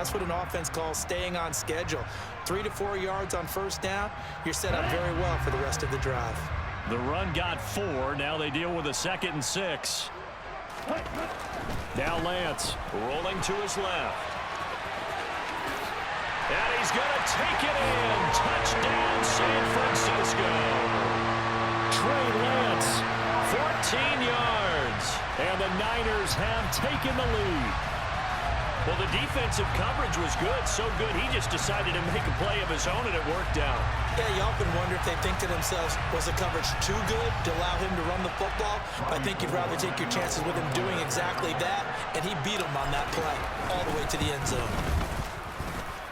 That's what an offense calls staying on schedule. 3 to 4 yards on first down, you're set up very well for the rest of the drive. The run got 4. Now they deal with a 2nd and 6. Now Lance rolling to his left. And he's going to take it in. Touchdown, San Francisco. Trey Lance, 14 yards. And the Niners have taken the lead. Well, the defensive coverage was good, so good he just decided to make a play of his own, and it worked out. Yeah, you often wonder if they think to themselves, was the coverage too good to allow him to run the football? I think you'd rather take your chances with him doing exactly that, and he beat him on that play all the way to the end zone.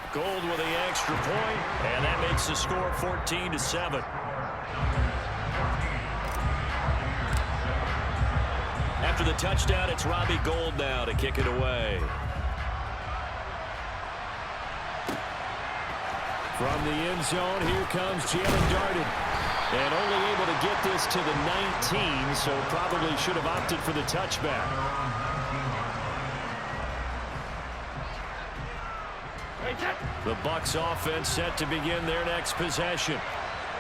Gold with the extra point, and that makes the score 14-7. After the touchdown, it's Robbie Gould now to kick it away. From the end zone, here comes Jalen Darden. And only able to get this to the 19, so probably should have opted for the touchback. The Bucs offense set to begin their next possession.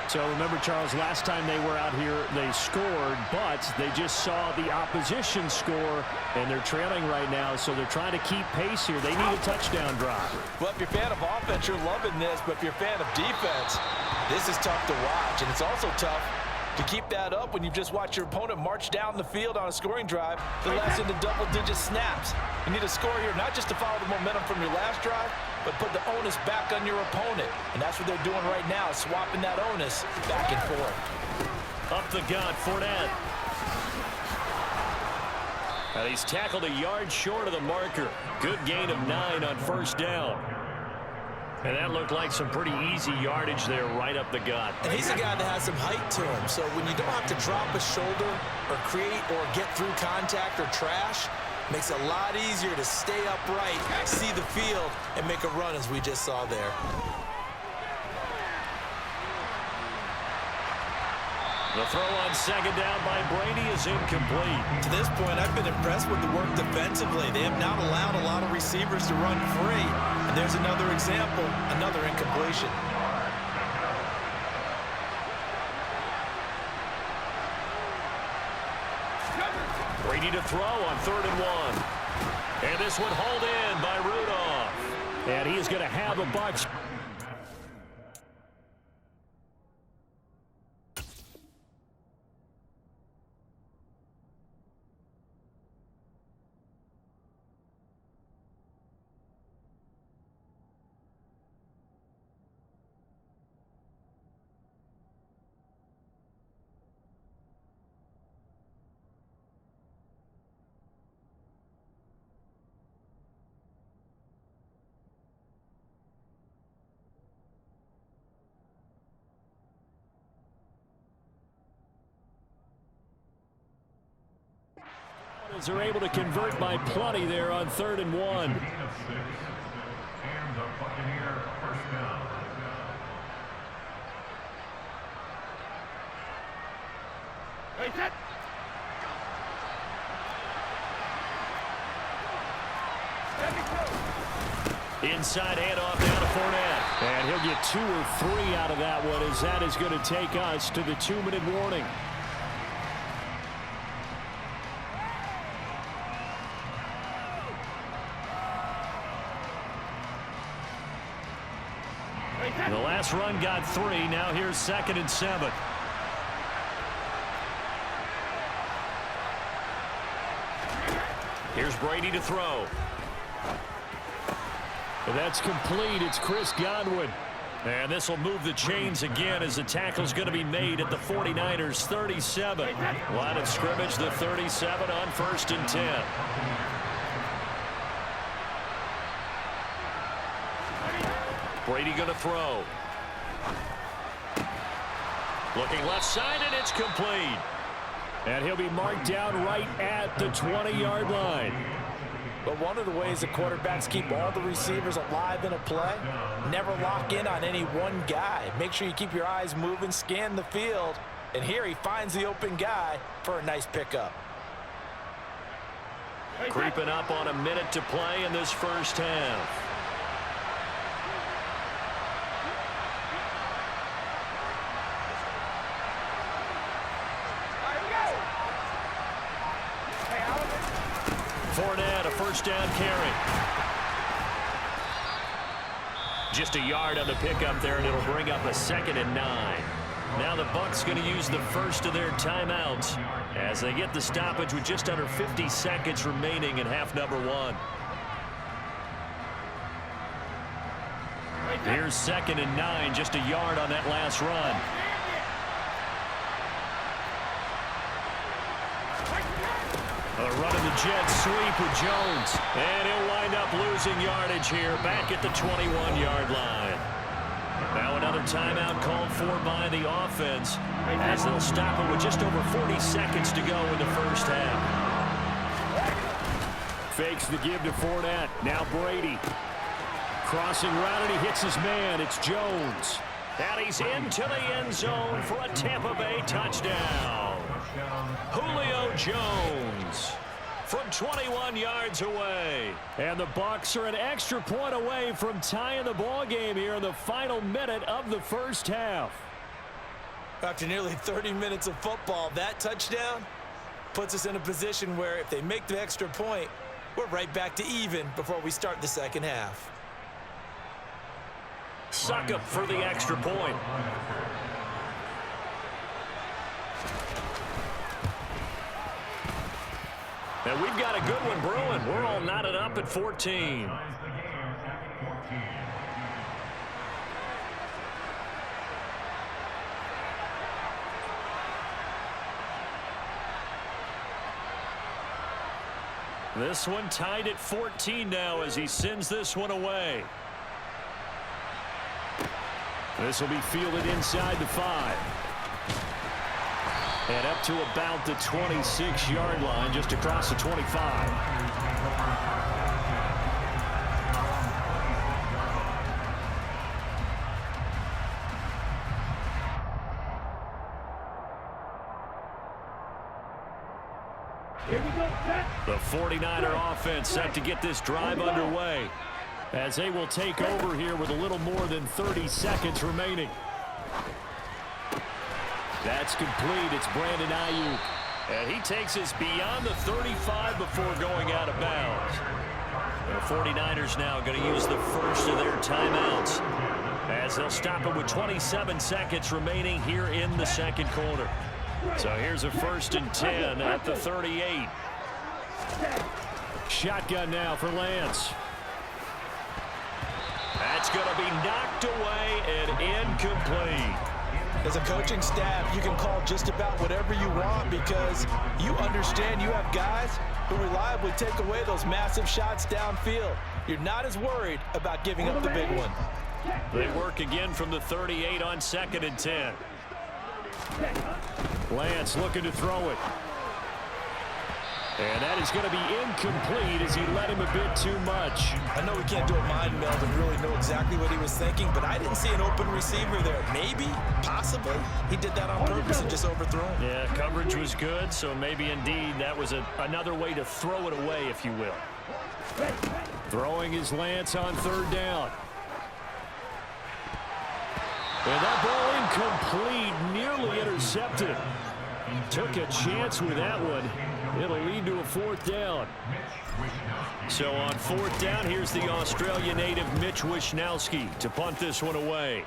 So remember, Charles, last time they were out here, they scored, but they just saw the opposition score, and they're trailing right now, so they're trying to keep pace here. They need a touchdown drive. Well, if you're a fan of offense, you're loving this, but if you're a fan of defense, this is tough to watch, and it's also tough to keep that up when you've just watched your opponent march down the field on a scoring drive that lasts into double-digit snaps. You need a score here, not just to follow the momentum from your last drive, but put the onus back on your opponent. And that's what they're doing right now, swapping that onus back and forth. Up the gut, Fournette. And he's tackled a yard short of the marker. Good gain of 9 on first down. And that looked like some pretty easy yardage there right up the gut. And he's a guy that has some height to him, so when you don't have to drop a shoulder or create or get through contact or trash, makes it a lot easier to stay upright, see the field, and make a run as we just saw there. The throw on second down by Brady is incomplete. To this point, I've been impressed with the work defensively. They have not allowed a lot of receivers to run free. And there's another example, another incompletion. Brady to throw on 3rd and 1. And this one hauled in by Rudolph. And he is going to have the Bucs. Are able to convert by plenty there on 3rd and 1. Inside handoff down to Fournette. And he'll get 2 or 3 out of that one, as that is going to take us to the 2-minute warning. The last run got 3. Now here's 2nd and 7. Here's Brady to throw. And that's complete. It's Chris Godwin. And this will move the chains again as the tackle's going to be made at the 49ers 37. Line of scrimmage, the 37 on 1st and 10. Brady going to throw. Looking left side, and it's complete. And he'll be marked down right at the 20-yard line. But one of the ways the quarterbacks keep all the receivers alive in a play, never lock in on any one guy. Make sure you keep your eyes moving, scan the field. And here he finds the open guy for a nice pickup. Creeping up on a minute to play in this first half. Fournette, a first down carry. Just a yard on the pickup there, and it'll bring up a 2nd and 9. Now the Bucs going to use the first of their timeouts as they get the stoppage with just under 50 seconds remaining in half number 1. Here's 2nd and 9, just a yard on that last run. A run in the jet sweep with Jones. And he'll wind up losing yardage here back at the 21-yard line. Now another timeout called for by the offense as they'll stop it with just over 40 seconds to go in the first half. Fakes the give to Fournette. Now Brady. Crossing route, and he hits his man. It's Jones. And he's into the end zone for a Tampa Bay touchdown. Julio Jones from 21 yards away. And the Bucs are an extra point away from tying the ball game here in the final minute of the first half. After nearly 30 minutes of football, that touchdown puts us in a position where if they make the extra point, we're right back to even before we start the second half. Suck up for the extra point. And we've got a good one brewing. We're all knotted up at 14. This one tied at 14 now as he sends this one away. This will be fielded inside the 5. And up to about the 26-yard line, just across the 25. The 49er offense set to get this drive underway as they will take over here with a little more than 30 seconds remaining. That's complete. It's Brandon Ayuk. And he takes us beyond the 35 before going out of bounds. The 49ers now going to use the first of their timeouts as they'll stop it with 27 seconds remaining here in the second quarter. So here's a 1st and 10 at the 38. Shotgun now for Lance. That's going to be knocked away and incomplete. As a coaching staff, you can call just about whatever you want because you understand you have guys who reliably take away those massive shots downfield. You're not as worried about giving up the big one. They work again from the 38 on 2nd and 10. Lance looking to throw it. And that is going to be incomplete as he let him a bit too much. I know we can't do a mind meld and really know exactly what he was thinking, but I didn't see an open receiver there. Maybe, possibly, he did that on purpose and just overthrew him. Yeah, coverage was good, so maybe indeed that was another way to throw it away, if you will. Throwing his Lance on 3rd down. And that ball incomplete, nearly intercepted. Took a chance with that one. It'll lead to a 4th down. So on 4th down, here's the Australia native Mitch Wishnowsky to punt this one away.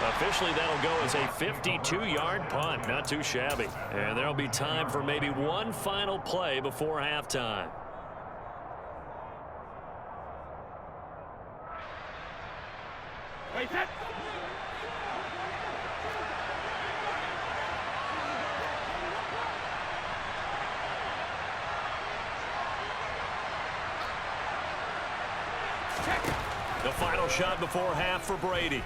Officially, that'll go as a 52-yard punt. Not too shabby. And there'll be time for maybe one final play before halftime. Wait, that. The final shot before half for Brady.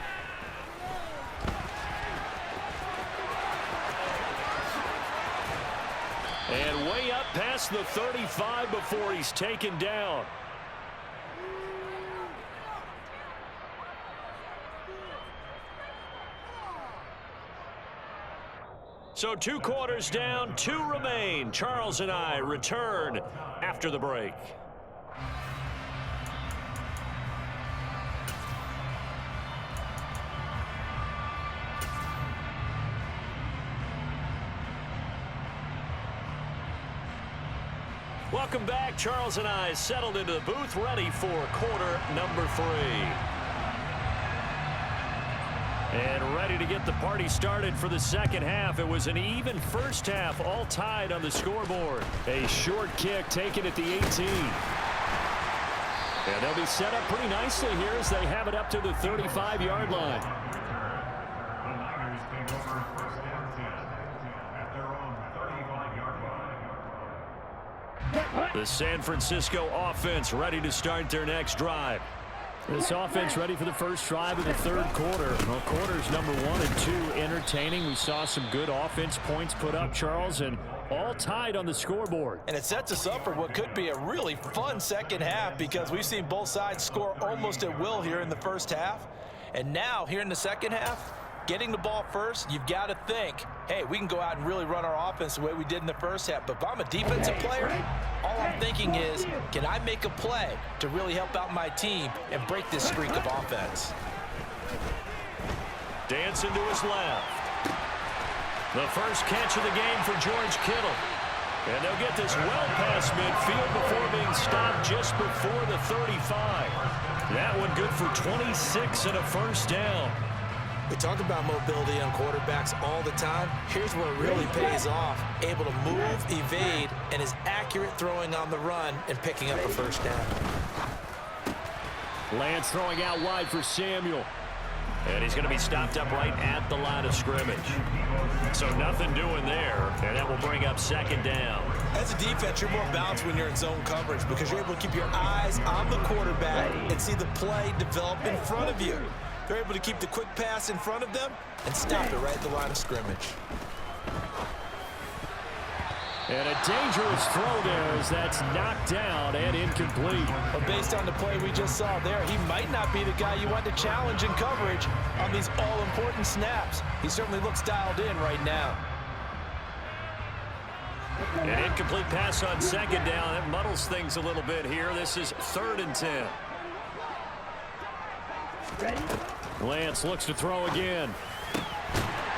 And way up past the 35 before he's taken down. So 2 quarters down, 2 remain. Charles and I return after the break. Welcome back. Charles and I settled into the booth, ready for quarter number 3. And ready to get the party started for the second half. It was an even first half, all tied on the scoreboard. A short kick taken at the 18. And they'll be set up pretty nicely here as they have it up to the 35-yard line. The San Francisco offense ready to start their next drive. This offense ready for the first drive of the third quarter. Well, quarters number 1 and 2 entertaining. We saw some good offense points put up, Charles, and all tied on the scoreboard. And it sets us up for what could be a really fun second half because we've seen both sides score almost at will here in the first half. And now, here in the second half, getting the ball first, you've got to think, hey, we can go out and really run our offense the way we did in the first half. But if I'm a defensive player, all I'm thinking is, can I make a play to really help out my team and break this streak of offense? Dancing to his left. The first catch of the game for George Kittle. And they'll get this well past midfield before being stopped just before the 35. That one good for 26 and a first down. We talk about mobility on quarterbacks all the time. Here's where it really pays off. Able to move, evade, and is accurate throwing on the run and picking up a first down. Lance throwing out wide for Samuel. And he's going to be stopped up right at the line of scrimmage. So nothing doing there, and that will bring up second down. As a defense, you're more balanced when you're in zone coverage because you're able to keep your eyes on the quarterback and see the play develop in front of you. They're able to keep the quick pass in front of them and stop it right at the line of scrimmage. And a dangerous throw there as that's knocked down and incomplete. But based on the play we just saw there, he might not be the guy you want to challenge in coverage on these all-important snaps. He certainly looks dialed in right now. An incomplete pass on second down. That muddles things a little bit here. This is 3rd and 10. Lance looks to throw again.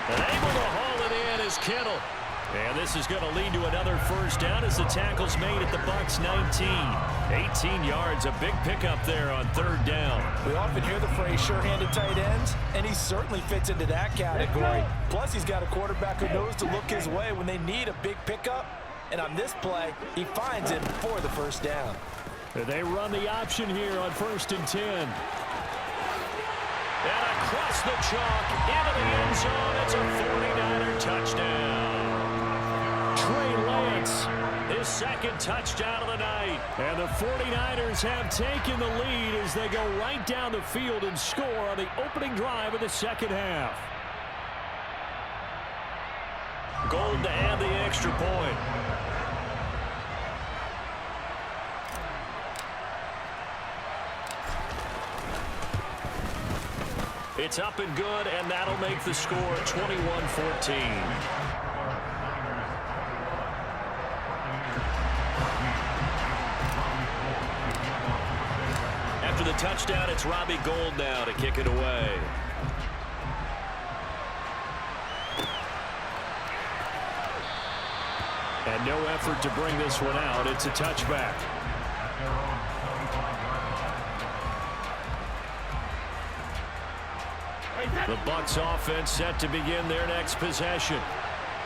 And able to haul it in is Kittle. And this is going to lead to another first down as the tackle's made at the Bucs 19. 18 yards, a big pickup there on 3rd down. We often hear the phrase sure-handed tight ends, and he certainly fits into that category. Plus, he's got a quarterback who knows to look his way when they need a big pickup. And on this play, he finds him for the first down. They run the option here on 1st and 10. And across the chalk into the end zone. It's a 49er touchdown. Trey Lance, His second touchdown of the night. and the 49ers have taken the lead as they go right down the field and score on the opening drive of the second half. Gold to add the extra point. It's up and good, and that'll make the score 21-14. After the touchdown, it's Robbie Gould now to kick it away. And no effort to bring this one out. It's a touchback. The Bucs offense set to begin their next possession.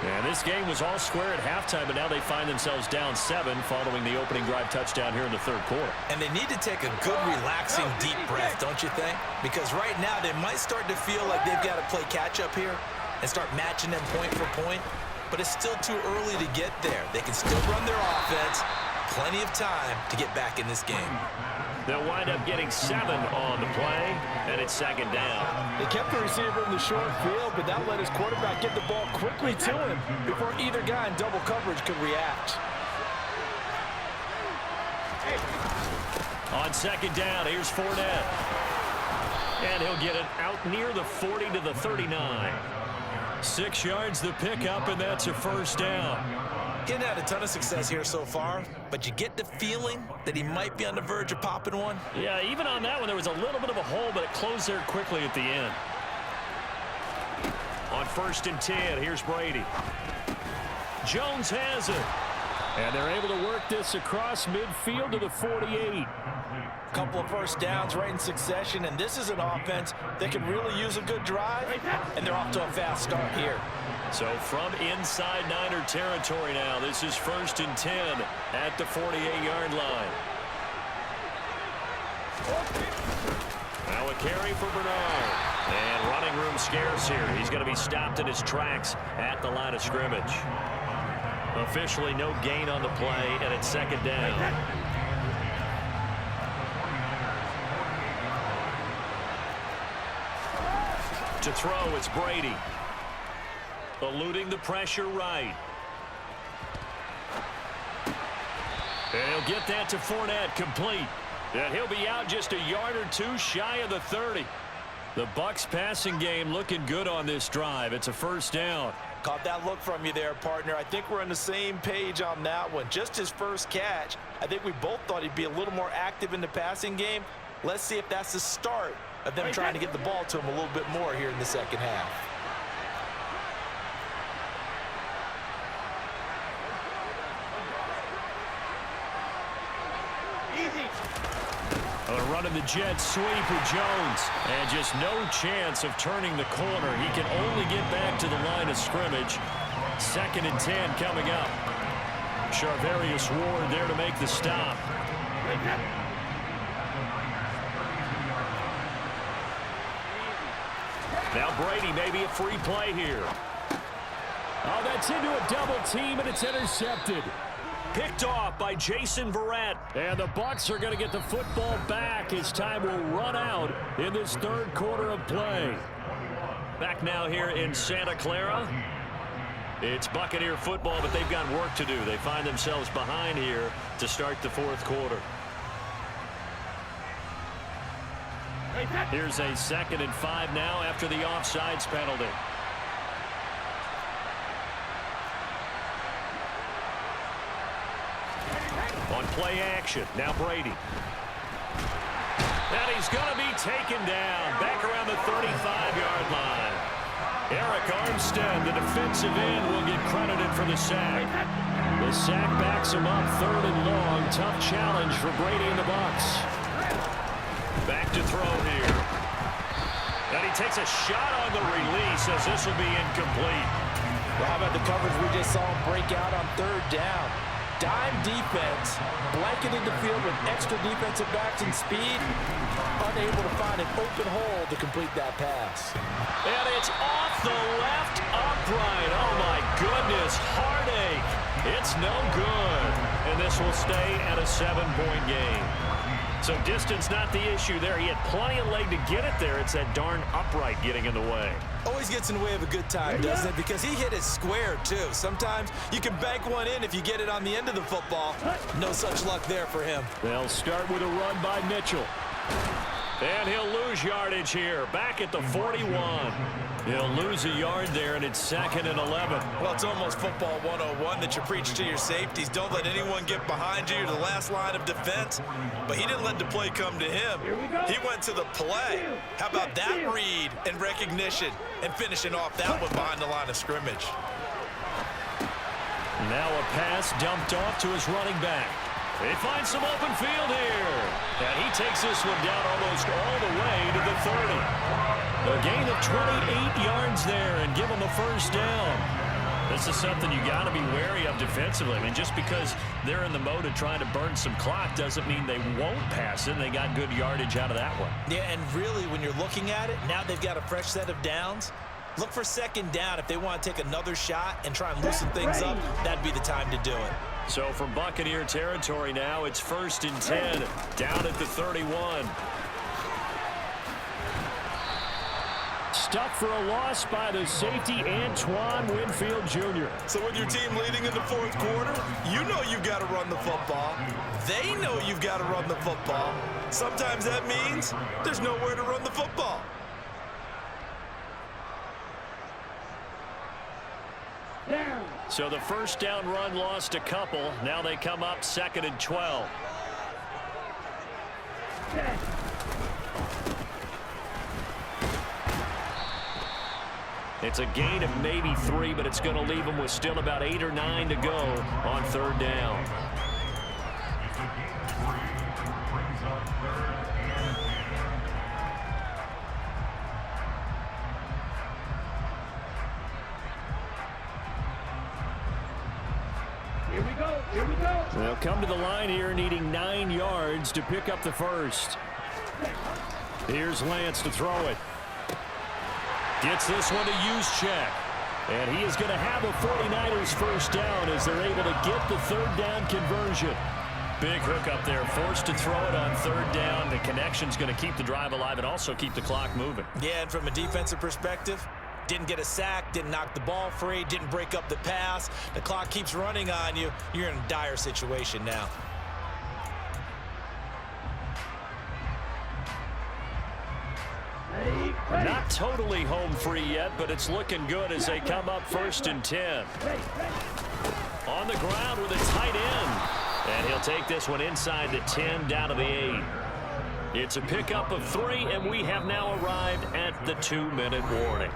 And this game was all square at halftime, but now they find themselves down 7 following the opening drive touchdown here in the 3rd quarter. And they need to take a good, relaxing, deep breath, don't you think? Because right now they might start to feel like they've got to play catch-up here and start matching them point for point. But it's still too early to get there. They can still run their offense. Plenty of time to get back in this game. They'll wind up getting 7 on the play, and it's second down. They kept the receiver in the short field, but that let his quarterback get the ball quickly to him before either guy in double coverage could react. On second down, here's Fournette. And he'll get it out near the 40 to the 39. 6 yards the pickup, and that's a first down. Getting had a ton of success here so far, but you get the feeling that he might be on the verge of popping one. Yeah, even on that one, there was a little bit of a hole, but it closed there quickly at the end. On 1st and 10, here's Brady. Jones has it. And they're able to work this across midfield to the 48. Couple of first downs right in succession, and this is an offense that can really use a good drive, and they're off to a fast start here. So from inside Niner territory now, this is 1st and 10 at the 48-yard line. Now a carry for Bernard. And running room scarce here. He's going to be stopped in his tracks at the line of scrimmage. Officially no gain on the play, and it's 2nd down. To throw, it's Brady. Eluding the pressure right. And he'll get that to Fournette, complete. And he'll be out just a yard or two shy of the 30. The Bucs passing game looking good on this drive. It's a 1st down. Caught that look from you there, partner. I think we're on the same page on that one. Just his first catch. I think we both thought he'd be a little more active in the passing game. Let's see if that's the start of them trying to get the ball to him a little bit more here in the second half. Running the jet sweep with Jones. And just no chance of turning the corner. He can only get back to the line of scrimmage. 2nd and 10 coming up. Charvarius Ward there to make the stop. Now Brady, maybe a free play here. Oh, that's into a double team, and it's intercepted. Picked off by Jason Verrett. And the Bucs are going to get the football back as time will run out in this 3rd quarter of play. Back now here in Santa Clara. It's Buccaneer football, but they've got work to do. They find themselves behind here to start the 4th quarter. Here's a 2nd and 5 now after the offsides penalty. On play action, now Brady. And he's going to be taken down back around the 35-yard line. Eric Armstead, the defensive end, will get credited for the sack. The sack backs him up 3rd and long. Tough challenge for Brady and the Bucs. Back to throw here. And he takes a shot on the release as this will be incomplete. Well, how about the coverage we just saw him break out on 3rd down? Dime defense, blanketed the field with extra defensive backs and speed, unable to find an open hole to complete that pass. And it's off the left upright. Oh, my goodness. Heartache. It's no good. And this will stay at a 7-point game. So distance not the issue there. He had plenty of leg to get it there. It's that darn upright getting in the way. Always gets in the way of a good time, doesn't it? Because he hit it square, too. Sometimes you can bank one in if you get it on the end of the football. No such luck there for him. They'll start with a run by Mitchell. And he'll lose yardage here. Back at the 41. He'll lose a yard there, and it's 2nd and 11. Well, it's almost football 101 that you preach to your safeties. Don't let anyone get behind you. You're the last line of defense. But he didn't let the play come to him. He went to the play. How about that read and recognition and finishing off that one behind the line of scrimmage? Now a pass dumped off to his running back. They find some open field here. And he takes this one down almost all the way to the 30. A gain of 28 yards there and give him a 1st down. This is something you got to be wary of defensively. I mean, just because they're in the mode of trying to burn some clock doesn't mean they won't pass it. They got good yardage out of that one. Yeah, and really, when you're looking at it, now they've got a fresh set of downs. Look for 2nd down. If they want to take another shot and try and loosen things up, that'd be the time to do it. So from Buccaneer territory now, it's 1st and 10, down at the 31. Stuck for a loss by the safety, Antoine Winfield Jr. So with your team leading in the 4th quarter, you know you've got to run the football. They know you've got to run the football. Sometimes that means there's nowhere to run the football. So the 1st down run lost a couple. Now they come up 2nd and 12. It's a gain of maybe 3, but it's going to leave them with still about 8 or 9 to go on 3rd down. They'll come to the line here needing 9 yards to pick up the first. Here's Lance to throw it. Gets this one to Juszczyk. And he is going to have a 49ers first down as they're able to get the 3rd down conversion. Big hook up there, forced to throw it on 3rd down. The connection's going to keep the drive alive and also keep the clock moving. Yeah, and from a defensive perspective, didn't get a sack, didn't knock the ball free, didn't break up the pass. The clock keeps running on you. You're in a dire situation now. Not totally home free yet, but it's looking good as they come up 1st and 10. On the ground with a tight end. And he'll take this one inside the 10 down to the 8. It's a pickup of 3, and we have now arrived at the 2-minute warning.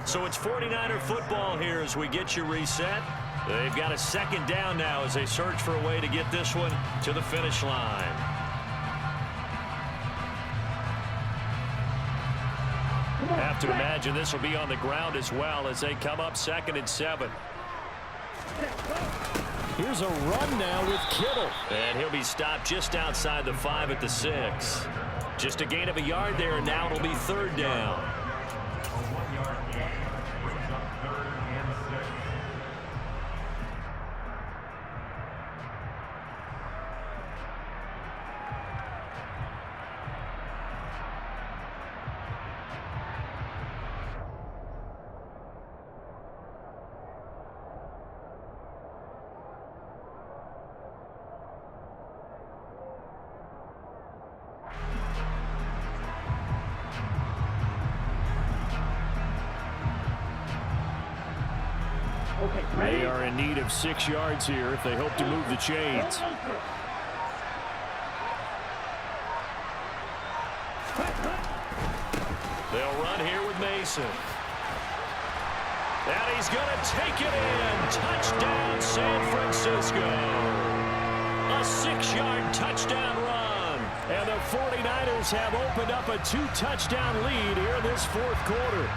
So it's 49er football here as we get you reset. They've got a 2nd down now as they search for a way to get this one to the finish line. Have to imagine this will be on the ground as well as they come up 2nd and 7. Here's a run now with Kittle. And he'll be stopped just outside the 5 at the 6. Just a gain of a yard there, and now it'll be 3rd down. They are in need of 6 yards here if they hope to move the chains. They'll run here with Mason. And he's going to take it in. Touchdown, San Francisco. A 6-yard touchdown run. And the 49ers have opened up a 2-touchdown lead here in this 4th quarter.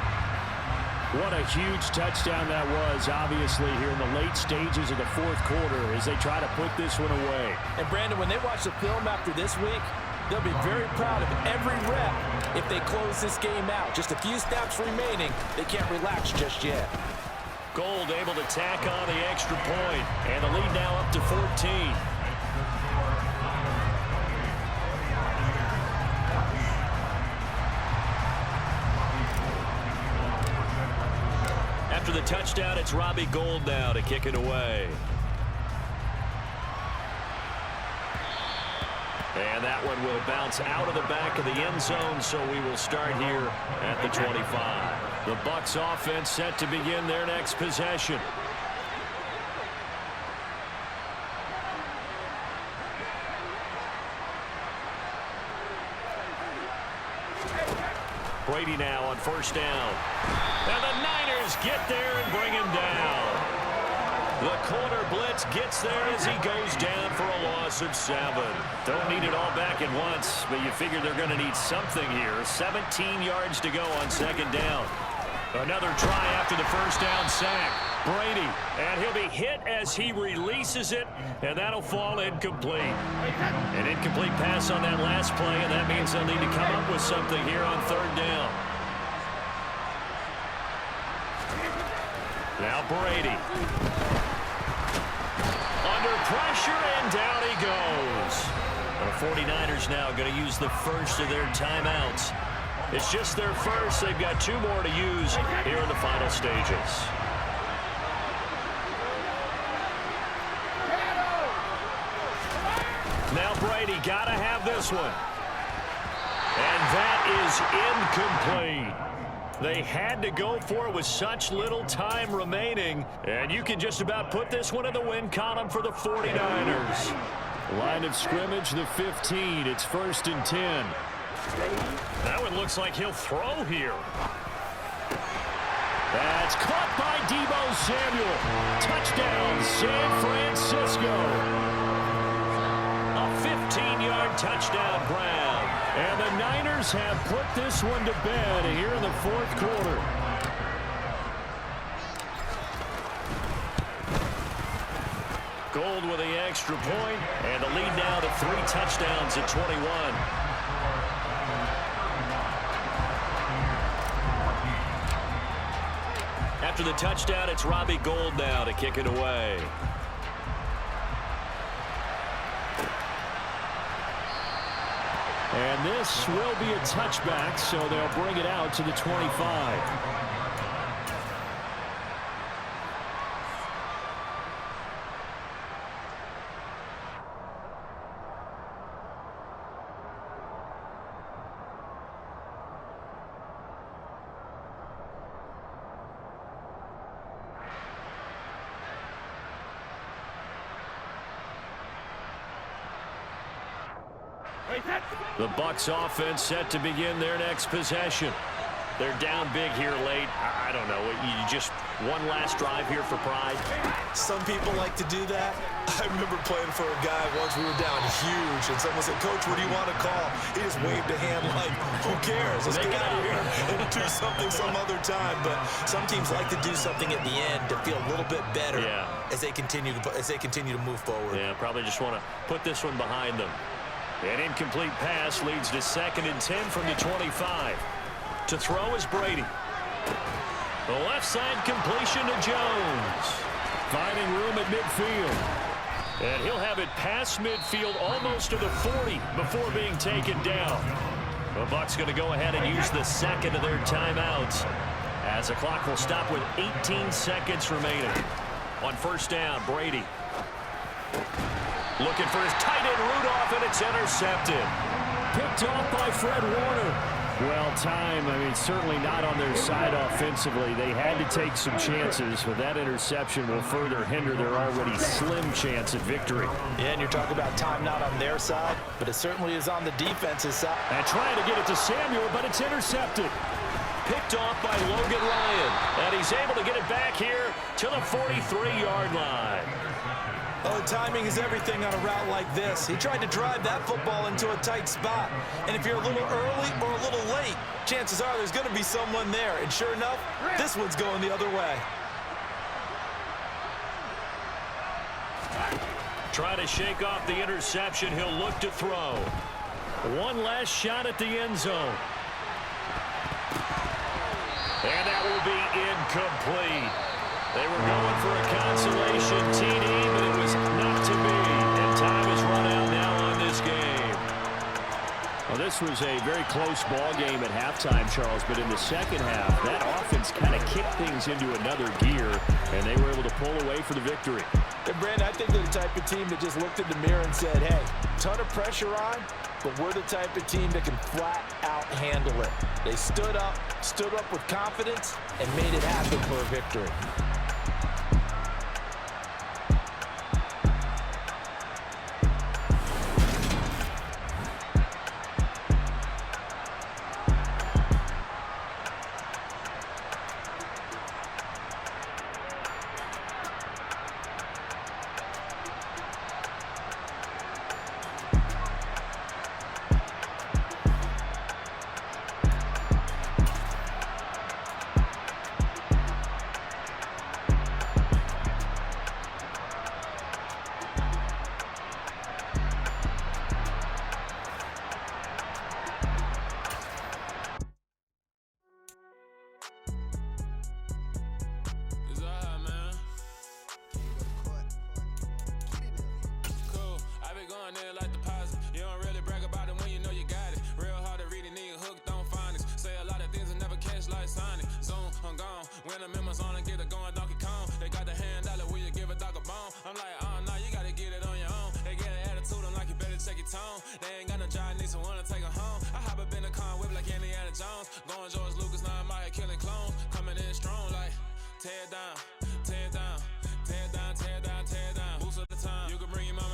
What a huge touchdown that was, obviously, here in the late stages of the 4th quarter as they try to put this one away. And, Brandon, when they watch the film after this week, they'll be very proud of every rep if they close this game out. Just a few snaps remaining. They can't relax just yet. Gold able to tack on the extra point, and the lead now up to 14. After the touchdown, it's Robbie Gould now to kick it away. And that one will bounce out of the back of the end zone, so we will start here at the 25. The Bucs offense set to begin their next possession. Brady now on 1st down. And the Niners get there and bring him down. The corner blitz gets there as he goes down for a loss of 7. Don't need it all back at once, but you figure they're going to need something here. 17 yards to go on 2nd down. Another try after the 1st down sack. Brady, and he'll be hit as he releases it, and that'll fall incomplete. An incomplete pass on that last play, and that means they'll need to come up with something here on 3rd down. Now Brady. Under pressure, and down he goes. The 49ers now going to use the first of their timeouts. It's just their first. They've got 2 more to use here in the final stages. Now Brady got to have this one. And that is incomplete. They had to go for it with such little time remaining. And you can just about put this one in the win column for the 49ers. Line of scrimmage, the 15. It's 1st and 10. That one looks like he'll throw here. That's caught by Deebo Samuel. Touchdown, San Francisco. A 15-yard touchdown grab. And the Niners have put this one to bed here in the fourth quarter. Gold with the extra point, and the lead now to 3 touchdowns at 21. After the touchdown, it's Robbie Gould now to kick it away. And this will be a touchback, so they'll bring it out to the 25. The Bucs offense set to begin their next possession. They're down big here late. I don't know. You just one last drive here for pride. Some people like to do that. I remember playing for a guy once. We were down huge, and someone said, "Coach, what do you want to call?" He just waved a hand like, "Who cares? Let's get out of here and do something some other time." But some teams like to do something at the end to feel a little bit better as they continue to move forward. Yeah, probably just want to put this one behind them. An incomplete pass leads to 2nd and 10 from the 25. To throw is Brady. The left side completion to Jones. Finding room at midfield. And he'll have it past midfield almost to the 40 before being taken down. The Bucs going to go ahead and use the second of their timeouts, as the clock will stop with 18 seconds remaining. On first down, Brady. Looking for his tight end Rudolph, and it's intercepted. Picked off by Fred Warner. Well, time, certainly not on their side offensively. They had to take some chances, but that interception will further hinder their already slim chance at victory. Yeah, and you're talking about time not on their side, but it certainly is on the defense's side. And trying to get it to Samuel, but it's intercepted. Picked off by Logan Ryan, and he's able to get it back here to the 43-yard line. Oh, timing is everything on a route like this. He tried to drive that football into a tight spot. And if you're a little early or a little late, chances are there's going to be someone there. And sure enough, this one's going the other way. Try to shake off the interception. He'll look to throw. One last shot at the end zone. And that will be incomplete. They were going for a consolation TD, but it was not to be. And time is run out now on this game. Well, this was a very close ball game at halftime, Charles, but in the second half, that offense kind of kicked things into another gear, and they were able to pull away for the victory. And Brandon, I think they're the type of team that just looked in the mirror and said, hey, ton of pressure on, but we're the type of team that can flat out handle it. They stood up with confidence, and made it happen for a victory. When the members on and get it going Donkey Kong. They got the hand dollar, will you give a dog a bone? I'm like, oh no, you gotta get it on your own. They get an attitude, I'm like, you better check your tone. They ain't got no job, need someone to take her home. I hop up in the car, whip like Indiana Jones. Going George Lucas, now I'm out here killing clones. Coming in strong like, tear down.